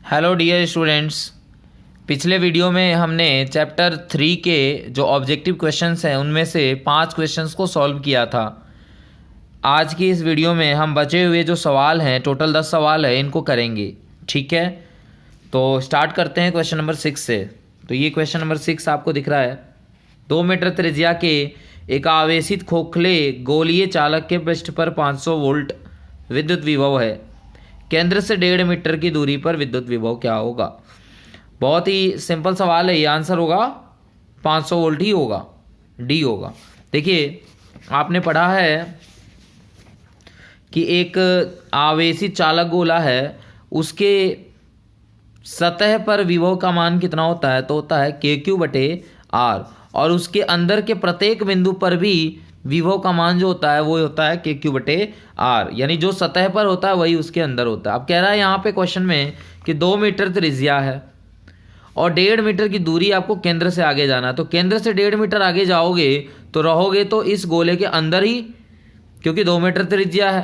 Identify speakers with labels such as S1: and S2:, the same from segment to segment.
S1: Hello dear students. पिछले video में हमने चैप्टर 3 के जो ऑब्जेक्टिव क्वेश्चंस हैं उनमें से 5 क्वेश्चंस को सॉल्व किया था। आज की इस वीडियो में हम बचे हुए जो सवाल हैं, टोटल 10 सवाल है, इनको करेंगे। ठीक है, तो स्टार्ट करते हैं क्वेश्चन नंबर 6 से। तो ये क्वेश्चन नंबर 6 आपको दिख रहा है। 2 मीटर त्रिज्या के एक आवेशित खोखले गोलीय चालक के पृष्ठ पर 500 वोल्ट विद्युत विभव है। केंद्र से 1.5 मीटर की दूरी पर विद्युत विभव क्या होगा। बहुत ही सिंपल सवाल है। ये आंसर होगा 500 वोल्ट ही होगा, डी होगा। देखिए, आपने पढ़ा है कि एक आवेशित चालक गोला है, उसके सतह पर विभव का मान कितना होता है, तो होता है KQ/R, और उसके अंदर के प्रत्येक बिंदु पर भी विभव का मान जो होता है वो होता है KQ/R, यानी जो सतह पर होता है वही उसके अंदर होता है। अब कह रहा है यहाँ पे क्वेश्चन में कि 2 मीटर त्रिज्या है और 1.5 मीटर की दूरी आपको केंद्र से आगे जाना है। तो केंद्र से 1.5 मीटर आगे जाओगे तो रहोगे तो इस गोले के अंदर ही, क्योंकि 2 मीटर त्रिज्या है,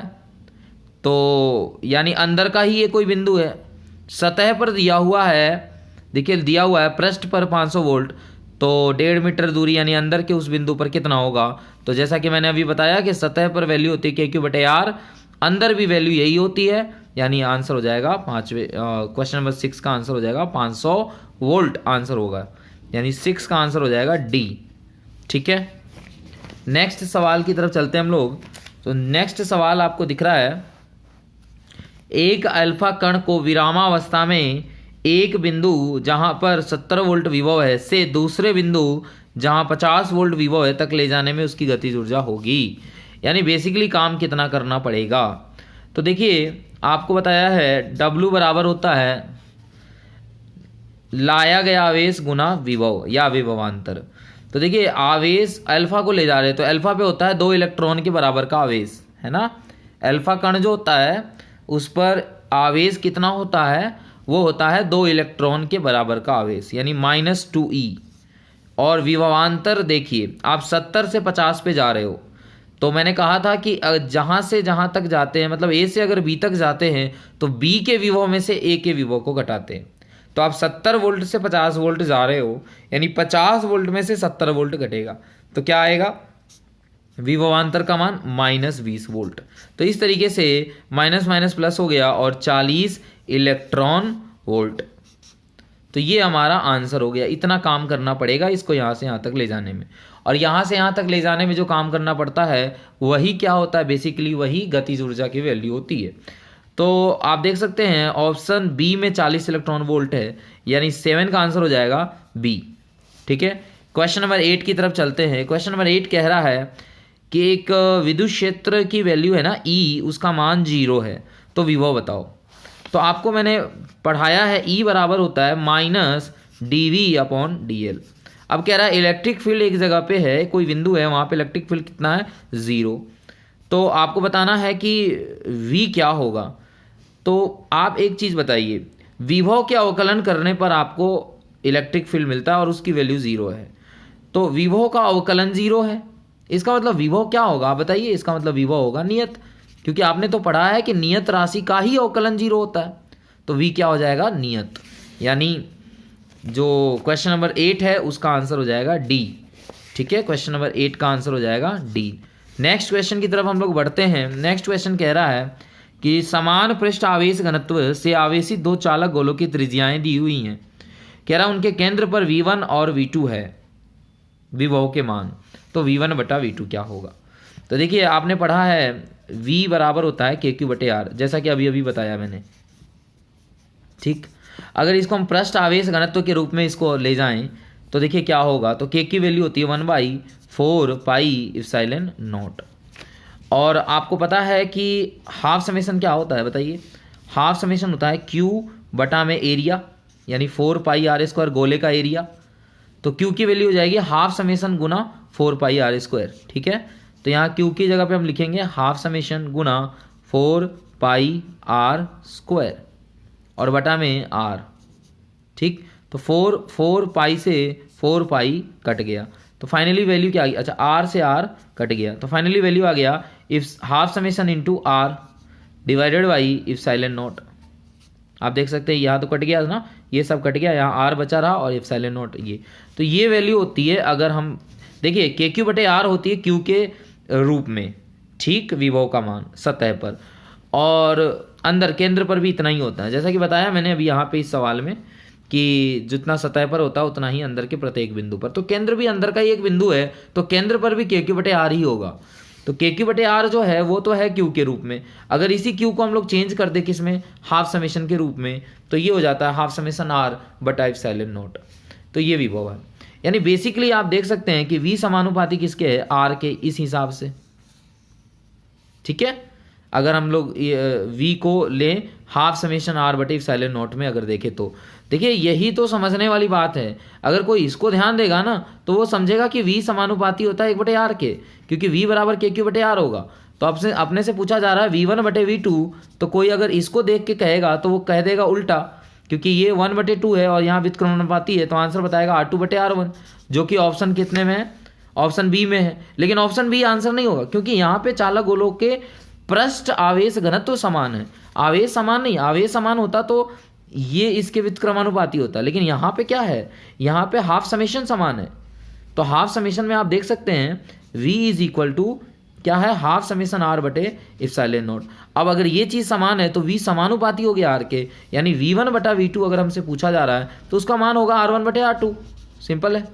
S1: तो यानी अंदर का ही ये कोई बिंदु है। सतह पर दिया हुआ है, देखिए दिया हुआ है पृष्ठ पर 500 वोल्ट, तो 1.5 मीटर दूरी यानी अंदर के उस बिंदु पर कितना होगा। तो जैसा कि मैंने अभी बताया कि सतह पर वैल्यू होती है KQ/R, अंदर भी वैल्यू यही होती है, यानी आंसर हो जाएगा क्वेश्चन नंबर 6 का आंसर हो जाएगा 500 वोल्ट आंसर होगा, यानी 6 का आंसर हो जाएगा डी। ठीक है, नेक्स्ट सवाल की तरफ चलते हैं हम लोग। तो नेक्स्ट सवाल आपको दिख रहा है, एक अल्फा कण को विरामावस्था में एक बिंदु जहां पर 70 वोल्ट विभव है से दूसरे बिंदु जहां 50 वोल्ट विभव है तक ले जाने में उसकी गतिज ऊर्जा होगी, यानी बेसिकली काम कितना करना पड़ेगा। तो देखिए, आपको बताया है W बराबर होता है लाया गया आवेश गुना विभव या विभवांतर। तो देखिए, आवेश अल्फा को ले जा रहे हैं तो अल्फा पे होता है 2 इलेक्ट्रॉन के बराबर का आवेश, है ना। अल्फा कण जो होता है उस पर आवेश कितना होता है, वो होता है 2 इलेक्ट्रॉन के बराबर का आवेश, यानी -2e। और विभवांतर देखिए, आप 70 से 50 पे जा रहे हो, तो मैंने कहा था कि जहाँ से जहाँ तक जाते हैं, मतलब A से अगर B तक जाते हैं तो B के विभव में से A के विभव को घटाते हैं। तो आप 70 वोल्ट से 50 वोल्ट जा रहे हो, यानी 50 वोल्ट में से 70 वोल्ट घटेगा तो क्या आएगा, विभवांतर का मान -20 वोल्ट। तो इस तरीके से माइनस माइनस प्लस हो गया और 40 इलेक्ट्रॉन वोल्ट। तो ये हमारा आंसर हो गया। इतना काम करना पड़ेगा इसको यहाँ से यहाँ तक ले जाने में, और यहाँ से यहाँ तक ले जाने में जो काम करना पड़ता है वही क्या होता है, बेसिकली वही गतिज ऊर्जा की वैल्यू होती है। तो आप देख सकते हैं ऑप्शन बी में 40 इलेक्ट्रॉन वोल्ट है, यानी 7 का आंसर हो जाएगा बी। ठीक है, क्वेश्चन नंबर 8 की तरफ चलते हैं। क्वेश्चन नंबर 8 कह रहा है कि एक विद्युत क्षेत्र की वैल्यू है ना E, उसका मान 0 है, तो विभव बताओ। तो आपको मैंने पढ़ाया है E बराबर होता है -dV/dL। अब कह रहा है इलेक्ट्रिक फील्ड एक जगह पे है, कोई बिंदु है, वहाँ पे इलेक्ट्रिक फील्ड कितना है, 0। तो आपको बताना है कि V क्या होगा। तो आप एक चीज़ बताइए, विभव के अवकलन करने पर आपको इलेक्ट्रिक फील्ड मिलता है और उसकी वैल्यू 0 है, तो विभव का अवकलन 0 है, इसका मतलब विभव क्या होगा आप बताइए। इसका मतलब विभव होगा नियत, क्योंकि आपने तो पढ़ा है कि नियत राशि का ही अवकलन 0 होता है। तो V क्या हो जाएगा, नियत, यानी जो क्वेश्चन नंबर 8 है उसका आंसर हो जाएगा डी। ठीक है, क्वेश्चन नंबर 8 का आंसर हो जाएगा डी। नेक्स्ट क्वेश्चन की तरफ हम लोग बढ़ते हैं। नेक्स्ट क्वेश्चन कह रहा है कि समान पृष्ठ आवेश घनत्व से आवेशित 2 चालक गोलों की त्रिज्याएं दी हुई हैं। कह रहा है उनके केंद्र पर V1 और V2 है, विभव के मान। तो V1/V2 क्या होगा। तो देखिए, आपने पढ़ा है V बराबर होता है KQ/R, जैसा कि अभी अभी बताया मैंने। ठीक, अगर इसको हम पृष्ठ आवेश घनत्व के रूप में इसको ले जाएं तो देखिए क्या होगा। तो K की वैल्यू होती है 1/4πε0। और आपको पता है कि हाफ समेशन क्या होता है बताइए। हाफ समेशन होता है Q में एरिया, यानी 4πr² गोले का एरिया। तो Q की वैल्यू हो जाएगी हाफ समेशन गुना 4πr²। ठीक है, तो यहाँ Q की जगह पे हम लिखेंगे हाफ समेशन गुना 4πr² और बटा में R। ठीक, तो 4π से 4π कट गया, तो फाइनली वैल्यू क्या आ गई, अच्छा R से R कट गया, तो फाइनली वैल्यू आ गया if half summation into R divided by ε0। आप देख सकते हैं यहाँ तो कट गया ना, ये सब कट गया, यहाँ आर बचा रहा और एप्सिलॉन नॉट ये। तो ये वैल्यू होती है, अगर हम देखिए के क्यू बटे आर होती है क्यू के रूप में, ठीक, विभव का मान सतह पर, और अंदर केंद्र पर भी इतना ही होता है, जैसा कि बताया मैंने अभी यहाँ पे इस सवाल में कि जितना सतह पर होता है उतना ही अंदर के प्रत्येक बिंदु पर। तो केंद्र भी अंदर का ही एक बिंदु है, तो केंद्र पर भी के क्यू बटे आर ही होगा। तो के क्यू बटे आर जो है वो तो है क्यू के रूप में, अगर इसी क्यू को हम लोग चेंज कर दे किस में, हाफ समेशन के रूप में, तो ये हो जाता है हाफ समेशन आर बटा एप्सिलॉन नॉट। तो ये विभव है, यानी बेसिकली आप देख सकते हैं कि V समानुपाती किसके है, R के, इस हिसाब से, ठीक है। अगर हम लोग V को लें हाफ समेशन R बटे एप्सिलॉन नॉट में अगर देखें तो देखिए यही तो समझने वाली बात है। अगर कोई इसको ध्यान देगा ना तो वो समझेगा कि V समानुपाती होता है 1 बटे R के, क्योंकि V बराबर के क्यू बटे R होगा। तो आपसे अपने से पूछा जा रहा है V1 बटे V2, तो कोई अगर इसको देख के कहेगा तो वो कह देगा उल्टा, क्योंकि ये 1 बटे 2 है और यहाँ व्युत्क्रमानुपाती है, तो आंसर बताएगा R2 बटे R1, जो कि ऑप्शन कितने में है, ऑप्शन बी में है। लेकिन ऑप्शन बी आंसर नहीं होगा, क्योंकि यहाँ पे चालक गोलों के पृष्ठ आवेश घनत्व समान है, आवेश समान नहीं, आवेश समान होता तो ये इसके व्युत्क्रमानुपाती होता, लेकिन यहाँ पे क्या है, यहाँ पे हाफ समेशन समान है। तो हाफ समेशन में आप देख सकते हैं V इज इक्वल टू क्या है, हाफ समेशन R बटे एप्सिलॉन नॉट। अब अगर ये चीज़ समान है तो V समानुपाती हो गया R के, यानी V1 बटा V2 अगर हमसे पूछा जा रहा है तो उसका मान होगा R1 बटे R2। सिंपल है,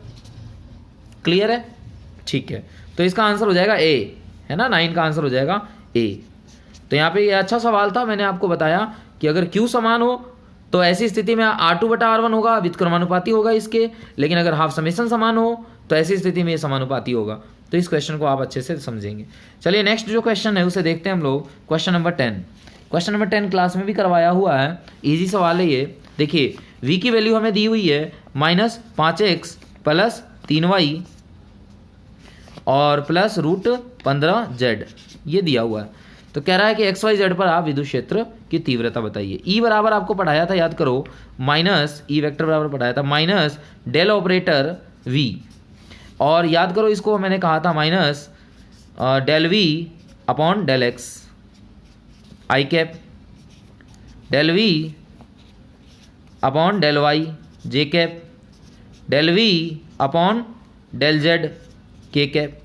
S1: क्लियर है, ठीक है। तो इसका आंसर हो जाएगा A, है ना, 9 का आंसर हो जाएगा A। तो यहाँ पे ये अच्छा सवाल था, मैंने आपको बताया कि अगर Q समान हो तो ऐसी स्थिति में R2 बटा R1 होगा, व्युत्क्रमानुपाती होगा इसके, लेकिन अगर हाफ समेशन समान हो तो ऐसी स्थिति में ये समानुपाती होगा। तो इस क्वेश्चन को आप अच्छे से समझेंगे। चलिए नेक्स्ट जो क्वेश्चन है उसे देखते हैं हम लोग, question number 10। Question number 10 class में भी करवाया हुआ है, इजी सवाल है ये। देखिए V की वैल्यू हमें दी हुई है -5x प्लस 3y और प्लस √15z, ये दिया हुआ है। तो कह रहा है कि XYZ पर आप विद्युत क्षेत्र की तीव्रता बताइए। E बराबर आपको पढ़ाया था, याद करो, माइनस E वेक्टर बराबर पढ़ाया था माइनस डेल ऑपरेटर V, और याद करो इसको मैंने कहा था minus del V upon del X, I cap, del V upon del Y, J cap, del V upon del Z, K cap,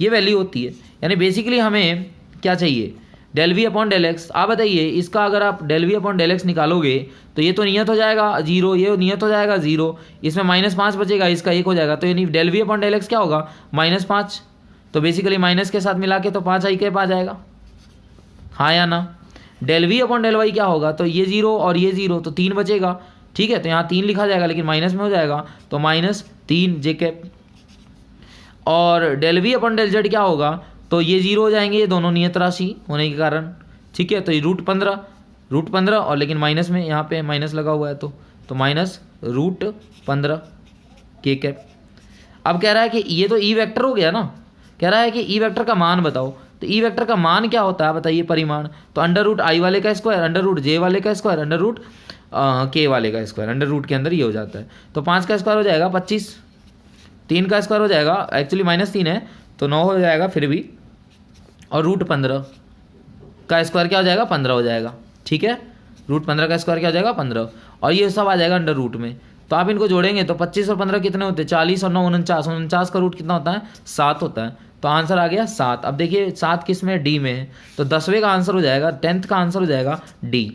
S1: ये वैल्यू होती है। यानी बेसिकली हमें क्या चाहिए, del V upon del X. आप बताइए इसका अगर आप del V upon del X निकालोगे तो ये तो नियत हो जाएगा 0, ये नियत हो जाएगा 0, इसमें -5 बचेगा, इसका 1 हो जाएगा, तो यानी del V upon del X क्या होगा, -5। तो बेसिकली माइनस के साथ मिला के तो 5 आई कैप आ जाएगा, हाँ या ना। Del V upon del Y क्या होगा, तो ये 0 और ये 0, तो 3 बचेगा, ठीक है। तो यहाँ 3 लिखा जाएगा लेकिन माइनस में हो जाएगा, तो -3 जे कैप। और del V upon del Z क्या होगा, तो ये 0 हो जाएंगे, ये दोनों नियत राशि होने के कारण, ठीक है। तो ये √15 और लेकिन माइनस में यहाँ पे माइनस लगा हुआ है, तो माइनस √15 के कैप। अब कह रहा है कि ये तो E वेक्टर हो गया ना, कह रहा है कि E वेक्टर का मान बताओ। तो E वेक्टर का मान क्या होता है बताइए, परिमाण, तो √i वाले का स्क्वायर, √j वाले का स्क्वायर, √k वाले का स्क्वायर, √ के अंदर ये हो जाता है। तो 5 का स्क्वायर हो जाएगा 25, 3 का स्क्वायर हो जाएगा, एक्चुअली -3 है तो 9 हो जाएगा फिर भी, और √15 का स्क्वायर क्या हो जाएगा, 15 हो जाएगा, ठीक है। √15 का स्क्वायर क्या हो जाएगा, 15, और ये सब आ जाएगा √ में। तो आप इनको जोड़ेंगे तो 25 और 15 कितने होते हैं, 40 और 9 49, 49 का रूट कितना होता है, 7 होता है। तो आंसर आ गया 7। अब देखिए 7 किस में, डी में है, तो 10वें का आंसर हो जाएगा, 10th का आंसर हो जाएगा डी।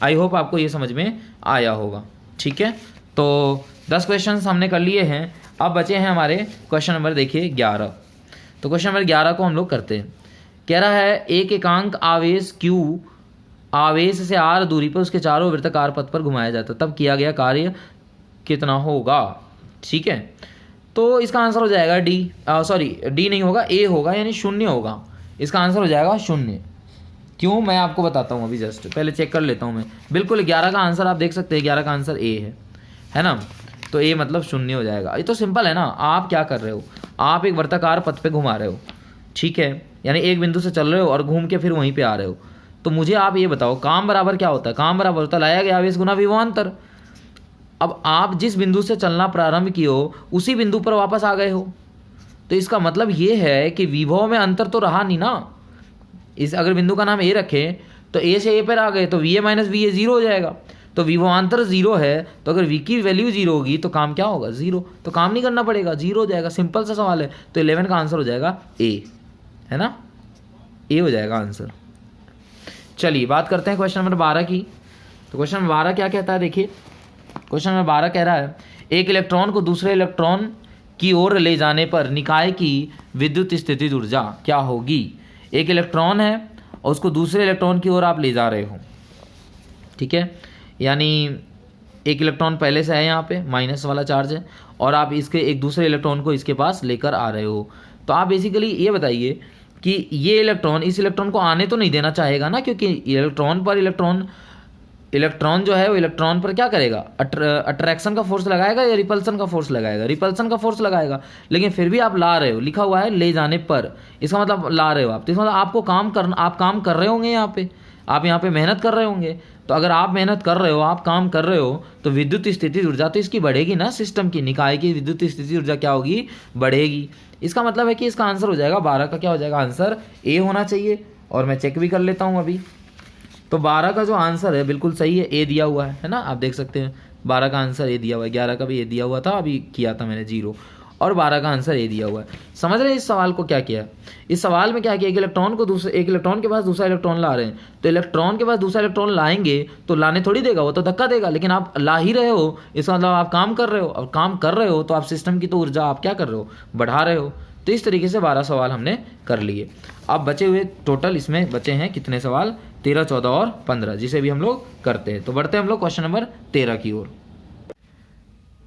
S1: आई होप आपको ये समझ में आया होगा, ठीक है। तो 10 क्वेश्चन हमने कर लिए हैं, अब बचे हैं हमारे क्वेश्चन नंबर देखिए 11। तो क्वेश्चन नंबर 11 को हम लोग करते हैं। कह रहा है एक एकांक आवेश Q आवेश से r दूरी पर उसके चारों वृत्ताकार पथ पर घुमाया जाता, तब किया गया कार्य कितना होगा, ठीक है। तो इसका आंसर हो जाएगा डी, डी नहीं होगा, ए होगा, यानी 0 होगा। इसका आंसर हो जाएगा 0। क्यों, मैं आपको बताता हूँ, अभी जस्ट पहले चेक कर लेता हूँ मैं। बिल्कुल 11 का आंसर आप देख सकते हैं, 11 का आंसर ए है ना। तो ए मतलब 0 हो जाएगा। ये तो सिंपल है ना। आप क्या कर रहे हो, आप एक वर्ताकार पथ पे घुमा रहे हो, ठीक है, यानी एक बिंदु से चल रहे हो और घूम के फिर वहीं पे आ रहे हो। तो मुझे आप ये बताओ काम बराबर क्या होता है, काम बराबर होता है लाया गया आवेश गुना विभवांतर। अब आप जिस बिंदु से चलना प्रारंभ किए हो उसी बिंदु पर वापस आ गए हो, तो इसका मतलब ये है कि विभव में अंतर तो रहा नहीं ना। इस अगर बिंदु का नाम ए रखें तो ए से ए पर आ गए तो V A minus V A 0 हो जाएगा। तो तो विभवांतर 0 है, तो अगर v की वैल्यू 0 होगी तो काम क्या होगा, 0। तो काम नहीं करना पड़ेगा, 0 हो जाएगा, सिंपल सा सवाल है। तो 11 का आंसर हो जाएगा ए, है ना, ए हो जाएगा आंसर। चलिए बात करते हैं क्वेश्चन नंबर 12 की। तो क्वेश्चन नंबर 12 क्या कहता है, देखिए क्वेश्चन नंबर 12 कह रहा है एक इलेक्ट्रॉन को दूसरे इलेक्ट्रॉन की ओर ले जाने पर निकाय की विद्युत स्थितिज ऊर्जा क्या होगी। एक इलेक्ट्रॉन है और उसको दूसरे इलेक्ट्रॉन की ओर आप ले जा रहे हो, ठीक है, यानी एक इलेक्ट्रॉन पहले से है यहाँ पे, माइनस वाला चार्ज है, और आप इसके एक दूसरे इलेक्ट्रॉन को इसके पास लेकर आ रहे हो। तो आप बेसिकली ये बताइए कि ये इलेक्ट्रॉन इस इलेक्ट्रॉन को आने तो नहीं देना चाहेगा ना, क्योंकि इलेक्ट्रॉन पर इलेक्ट्रॉन जो है वो इलेक्ट्रॉन पर क्या करेगा, अट्रैक्शन का फोर्स लगाएगा या रिपल्सन का फोर्स लगाएगा, रिपल्सन का फोर्स लगाएगा। लेकिन फिर भी आप ला रहे हो, लिखा हुआ है ले जाने पर, इसका मतलब ला रहे हो आप, तो इसका मतलब आपको आप काम कर रहे होंगे यहाँ पे, आप यहाँ पे मेहनत कर रहे होंगे। तो अगर आप मेहनत कर रहे हो, आप काम कर रहे हो, तो विद्युत स्थितिज ऊर्जा तो इसकी बढ़ेगी ना, सिस्टम की, निकाय की विद्युत स्थितिज ऊर्जा क्या होगी, बढ़ेगी। इसका मतलब है कि इसका आंसर हो जाएगा 12 का क्या हो जाएगा, आंसर ए होना चाहिए। और मैं चेक भी कर लेता हूँ अभी। तो 12 का जो आंसर है बिल्कुल सही है, ए दिया हुआ है ना, आप देख सकते हैं 12 का आंसर ए दिया हुआ है। 11 का भी ए दिया हुआ था, अभी किया था मैंने 0, और 12 का आंसर ए दिया हुआ है। समझ रहे हैं इस सवाल को क्या किया, इस सवाल में क्या किया, एक इलेक्ट्रॉन के पास दूसरा इलेक्ट्रॉन ला रहे हैं, तो इलेक्ट्रॉन के पास दूसरा इलेक्ट्रॉन लाएंगे तो लाने थोड़ी देगा, वो तो धक्का देगा, लेकिन आप ला ही रहे हो, इसका मतलब आप काम कर रहे हो, और काम कर रहे हो तो आप सिस्टम की तो ऊर्जा आप क्या कर रहे हो, बढ़ा रहे हो। तो इस तरीके से 12 सवाल हमने कर लिए। अब बचे हुए टोटल इसमें बचे हैं कितने सवाल, 13, 14 और 15, जिसे भी हम लोग करते हैं। तो बढ़ते हैं हम लोग क्वेश्चन नंबर 13 की ओर।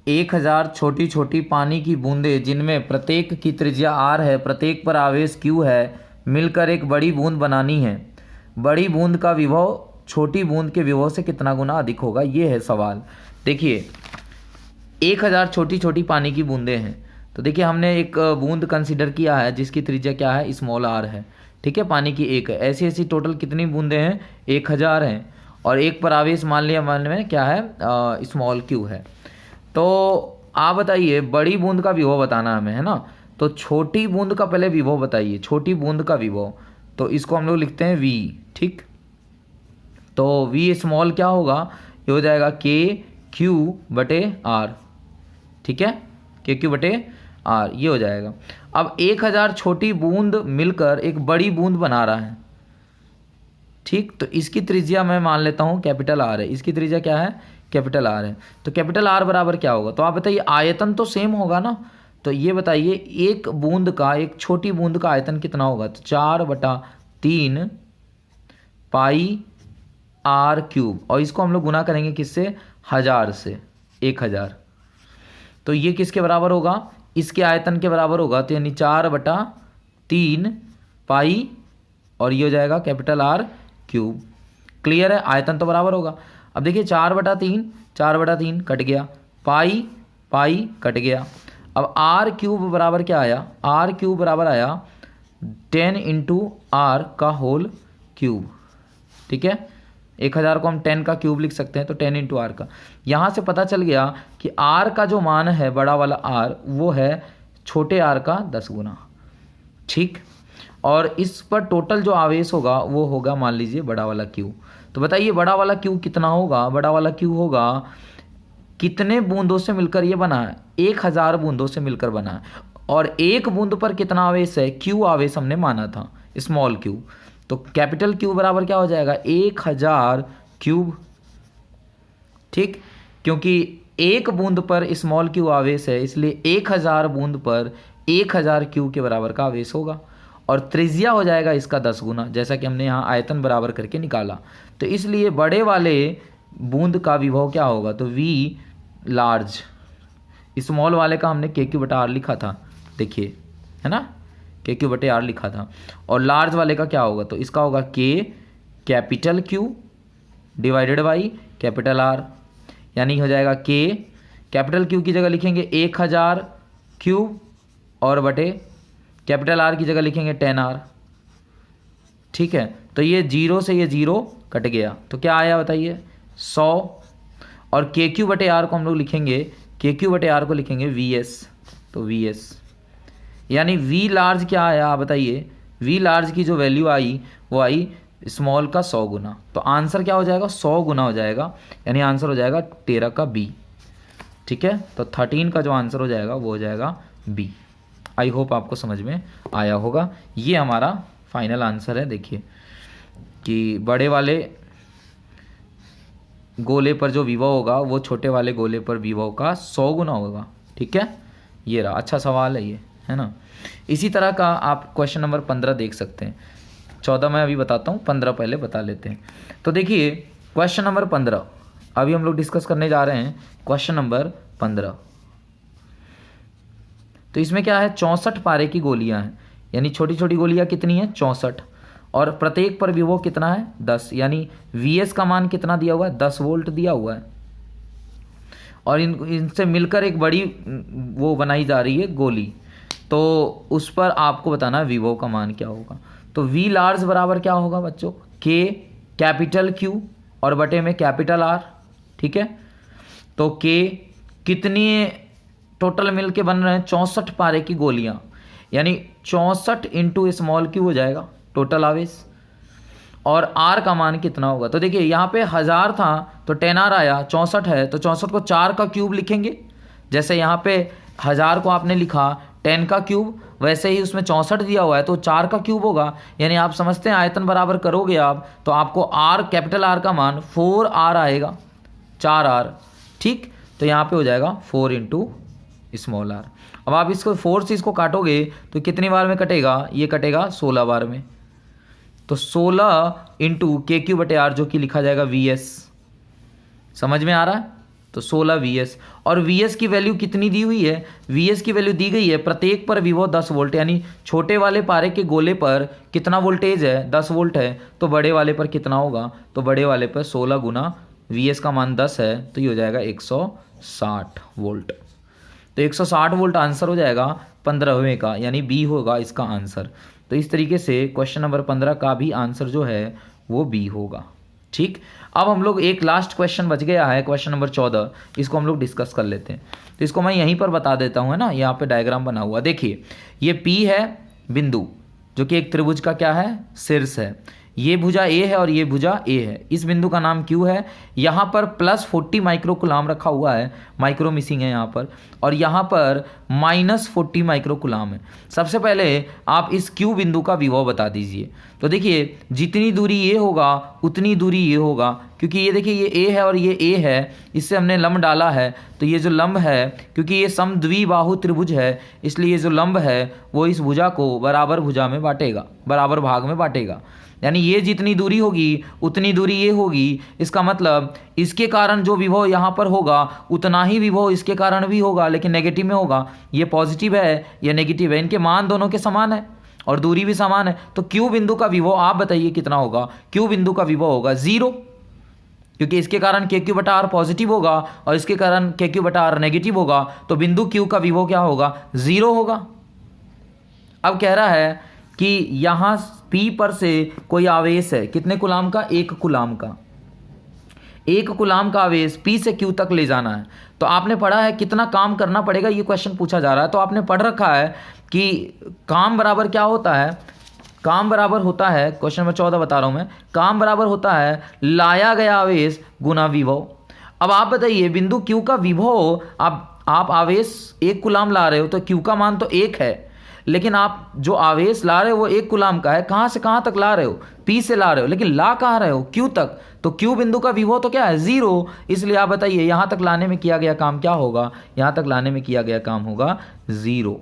S1: 1000 छोटी छोटी पानी की बूंदें जिनमें प्रत्येक की त्रिज्या r है, प्रत्येक पर आवेश q है, मिलकर एक बड़ी बूंद बनानी है। बड़ी बूंद का विभव छोटी बूंद के विभव से कितना गुना अधिक होगा, ये है सवाल। देखिए 1000 छोटी छोटी पानी की बूंदें हैं, तो देखिए हमने एक बूंद कंसीडर किया है जिसकी त्रिज्या क्या है, स्मॉल r है, ठीक है, पानी की एक है। ऐसी ऐसी टोटल कितनी बूंदें हैं, 1000 हैं, और एक पर आवेश मान लिया, मान में क्या है, स्मॉल q है। तो आप बताइए बड़ी बूंद का विभव बताना हमें, है ना, तो छोटी बूंद का पहले विभव बताइए, छोटी बूंद का विभव, तो इसको हम लोग लिखते हैं v, ठीक। तो v स्मॉल क्या होगा, ये हो जाएगा KQ/R, ठीक है, KQ/R ये हो जाएगा। अब 1000 छोटी बूंद मिलकर एक बड़ी बूंद बना रहा है, ठीक। तो इसकी त्रिज्या मैं मान लेता हूँ कैपिटल R है, इसकी त्रिज्या क्या है, कैपिटल R है। तो कैपिटल R बराबर क्या होगा, तो आप बताइए आयतन तो सेम होगा ना, तो ये बताइए एक बूंद का, एक छोटी बूंद का आयतन कितना होगा, तो 4/3 पाई r³, और इसको हम लोग गुना करेंगे किससे, 1000 से, 1000। तो ये किसके बराबर होगा, इसके आयतन के बराबर होगा, तो यानी 4/3 पाई, और ये हो जाएगा कैपिटल R³। क्लियर है, आयतन तो बराबर होगा। अब देखिए 4/3 कट गया, पाई कट गया। अब r³ बराबर क्या आया, r³ बराबर आया 10 × r³, ठीक है। 1000 को हम 10 का क्यूब लिख सकते हैं, तो 10 × r का। यहाँ से पता चल गया कि r का जो मान है, बड़ा वाला r, वो है छोटे r का 10 गुना, ठीक। और इस पर टोटल जो आवेश होगा वो होगा मान लीजिए बड़ा वाला q। तो बताइए बड़ा वाला q कितना होगा, बड़ा वाला q होगा कितने बूंदों से मिलकर ये बना है, 1000 बूंदों से मिलकर बना है, और एक बूंद पर कितना आवेश है, q आवेश हमने माना था, स्मॉल q। तो कैपिटल Q बराबर क्या हो जाएगा, 1000³, ठीक, क्योंकि एक बूंद पर स्मॉल q आवेश है, इसलिए 1000 बूंद पर 1000 Q के बराबर का आवेश होगा, और त्रिज्या हो जाएगा इसका 10 गुना, जैसा कि हमने यहाँ आयतन बराबर करके निकाला। तो इसलिए बड़े वाले बूंद का विभव क्या होगा, तो V लार्ज, स्मॉल वाले का हमने KQ/R लिखा था, देखिए, है ना, KQ/R लिखा था। और लार्ज वाले का क्या होगा, तो इसका होगा K capital Q divided by capital R, यानी हो जाएगा K कैपिटल Q की जगह लिखेंगे 1000³ और बटे कैपिटल R की जगह लिखेंगे 10R, ठीक है। तो ये 0 से ये 0 कट गया, तो क्या आया बताइए, 100। और KQ/R को हम लोग लिखेंगे, KQ/R को लिखेंगे VS, तो VS यानी V लार्ज क्या आया आप बताइए, V लार्ज की जो वैल्यू आई वो आई स्मॉल का 100 गुना। तो आंसर क्या हो जाएगा, 100 गुना हो जाएगा, यानी आंसर हो जाएगा 13 का बी। ठीक है, तो 13 का जो आंसर हो जाएगा वो हो जाएगा बी। आई होप आपको समझ में आया होगा। ये हमारा फाइनल आंसर है। देखिए कि बड़े वाले गोले पर जो विभव होगा वो छोटे वाले गोले पर विभव का 100 गुना होगा। ठीक है, ये रहा, अच्छा सवाल है ये, है ना। इसी तरह का आप क्वेश्चन नंबर 15 देख सकते हैं। 14 मैं अभी बताता हूँ, 15 पहले बता लेते हैं। तो देखिए क्वेश्चन नंबर 15 अभी हम लोग डिस्कस करने जा रहे हैं। क्वेश्चन नंबर 15, तो इसमें क्या है, 64 पारे की गोलियां हैं, यानी छोटी छोटी गोलियां कितनी है, 64, और प्रत्येक पर विभव कितना है, 10, यानी Vs का मान कितना दिया हुआ है, 10 वोल्ट दिया हुआ है, और इनसे मिलकर एक बड़ी वो बनाई जा रही है गोली। तो उस पर आपको बताना है विभव का मान क्या होगा। तो V लार्ज बराबर क्या होगा बच्चों, K कैपिटल Q और बटे में कैपिटल R। ठीक है, तो K कितनी टोटल मिल के बन रहे हैं, 64 पारे की गोलियां, यानी 64 इंटू स्मॉल क्यू हो जाएगा टोटल आवेश, और R का मान कितना होगा। तो देखिए यहाँ पे 1000 था तो 10R आया, 64 है तो 64 को 4 का क्यूब लिखेंगे। जैसे यहाँ पे 1000 को आपने लिखा 10 का क्यूब, वैसे ही उसमें 64 दिया हुआ है तो 4 का क्यूब होगा, यानी आप समझते हैं आयतन बराबर करोगे आप तो आपको R कैपिटल R का मान 4R आएगा, 4R। ठीक, तो यहाँ पे हो जाएगा 4 इंटू स्मॉल r। अब आप इसको 4 से इसको काटोगे तो कितनी बार में कटेगा, ये कटेगा 16 बार में। तो 16 इंटू के क्यू बटे आर, जो कि लिखा जाएगा Vs। समझ में आ रहा है, तो 16 Vs, और Vs की वैल्यू कितनी दी हुई है, Vs की वैल्यू दी गई है प्रत्येक पर विभव 10 वोल्ट, यानी छोटे वाले पारे के गोले पर कितना वोल्टेज है, 10 वोल्ट है, तो बड़े वाले पर कितना होगा, तो बड़े वाले पर 16 गुना Vs का मान 10 है, तो ये हो जाएगा 160 वोल्ट। तो 160 वोल्ट आंसर हो जाएगा 15वें का, यानी बी होगा इसका आंसर। तो इस तरीके से क्वेश्चन नंबर 15 का भी आंसर जो है वो बी होगा। ठीक, अब हम लोग एक लास्ट क्वेश्चन बच गया है, क्वेश्चन नंबर 14, इसको हम लोग डिस्कस कर लेते हैं। तो इसको मैं यहीं पर बता देता हूँ, है ना, यहाँ पे डायग्राम बना हुआ। देखिए ये पी है बिंदु, जो कि एक त्रिभुज का क्या है, शीर्ष है। ये भुजा ए है और ये भुजा ए है। इस बिंदु का नाम क्यू है। यहाँ पर प्लस 40 माइक्रो कुलाम रखा हुआ है, माइक्रो मिसिंग है यहाँ पर, और यहाँ पर माइनस 40 माइक्रो कुलाम है। सबसे पहले आप इस क्यू बिंदु का विभव बता दीजिए। तो देखिए जितनी दूरी ये होगा उतनी दूरी ये होगा, क्योंकि ये देखिए ये ए है और ये ए है, इससे हमने लंब डाला है, तो ये जो लंब है, क्योंकि ये समद्विबाहु त्रिभुज है, इसलिए ये जो लंब है वो इस भुजा को बराबर भुजा में बांटेगा, बराबर भाग में बांटेगा। यानी ये जितनी दूरी होगी उतनी दूरी ये होगी। इसका मतलब इसके कारण जो विभव यहाँ पर होगा उतना ही विभव इसके कारण भी होगा, लेकिन नेगेटिव में होगा। ये पॉजिटिव है, ये नेगेटिव है, इनके मान दोनों के समान है और दूरी भी समान है। तो क्यू बिंदु का विभव आप बताइए कितना होगा। क्यू बिंदु का विभव होगा 0, क्योंकि इसके कारण के क्यू बटा आर पॉजिटिव होगा और इसके कारण के क्यू बटा आर नेगेटिव होगा। तो बिंदु क्यू का विभव क्या होगा, 0 होगा। अब कह रहा है कि यहाँ P पर से कोई आवेश है, कितने कुलाम का, 1 कुलाम का। 1 कुलाम का आवेश P से Q तक ले जाना है। तो आपने पढ़ा है कितना काम करना पड़ेगा, ये क्वेश्चन पूछा जा रहा है। तो आपने पढ़ रखा है कि काम बराबर क्या होता है, काम बराबर होता है, क्वेश्चन नंबर 14 बता रहा हूं मैं, काम बराबर होता है लाया गया आवेश गुना विभव। अब आप बताइए बिंदु Q का विभव, आप आवेश 1 कुलाम ला रहे हो तो Q का मान तो 1 है, लेकिन आप जो आवेश ला रहे हो वो 1 कुलाम का है। कहाँ से कहाँ तक ला रहे हो, P से ला रहे हो, लेकिन ला कहाँ रहे हो, Q तक। तो Q बिंदु का विभव तो क्या है, 0। इसलिए आप बताइए यहाँ तक लाने में किया गया काम क्या होगा, यहाँ तक लाने में किया गया काम होगा 0।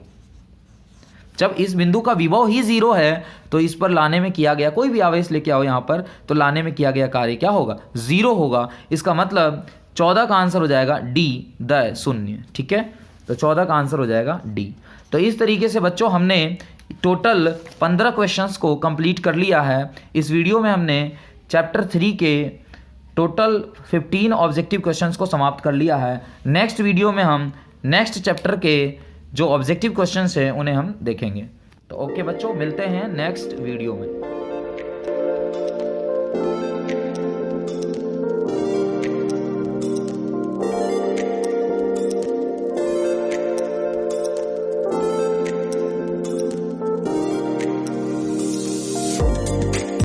S1: जब इस बिंदु का विभव ही 0 है तो इस पर लाने में किया गया, कोई भी आवेश लेके आओ यहाँ पर, तो लाने में किया गया कार्य क्या होगा, 0 होगा। इसका मतलब 14 का आंसर हो जाएगा डी, द शून्य। ठीक है, तो 14 का आंसर हो जाएगा डी। तो इस तरीके से बच्चों हमने टोटल 15 क्वेश्चंस को कंप्लीट कर लिया है। इस वीडियो में हमने चैप्टर 3 के टोटल 15 ऑब्जेक्टिव क्वेश्चंस को समाप्त कर लिया है। नेक्स्ट वीडियो में हम नेक्स्ट चैप्टर के जो ऑब्जेक्टिव क्वेश्चंस हैं उन्हें हम देखेंगे। तो ओके बच्चों, मिलते हैं नेक्स्ट वीडियो में।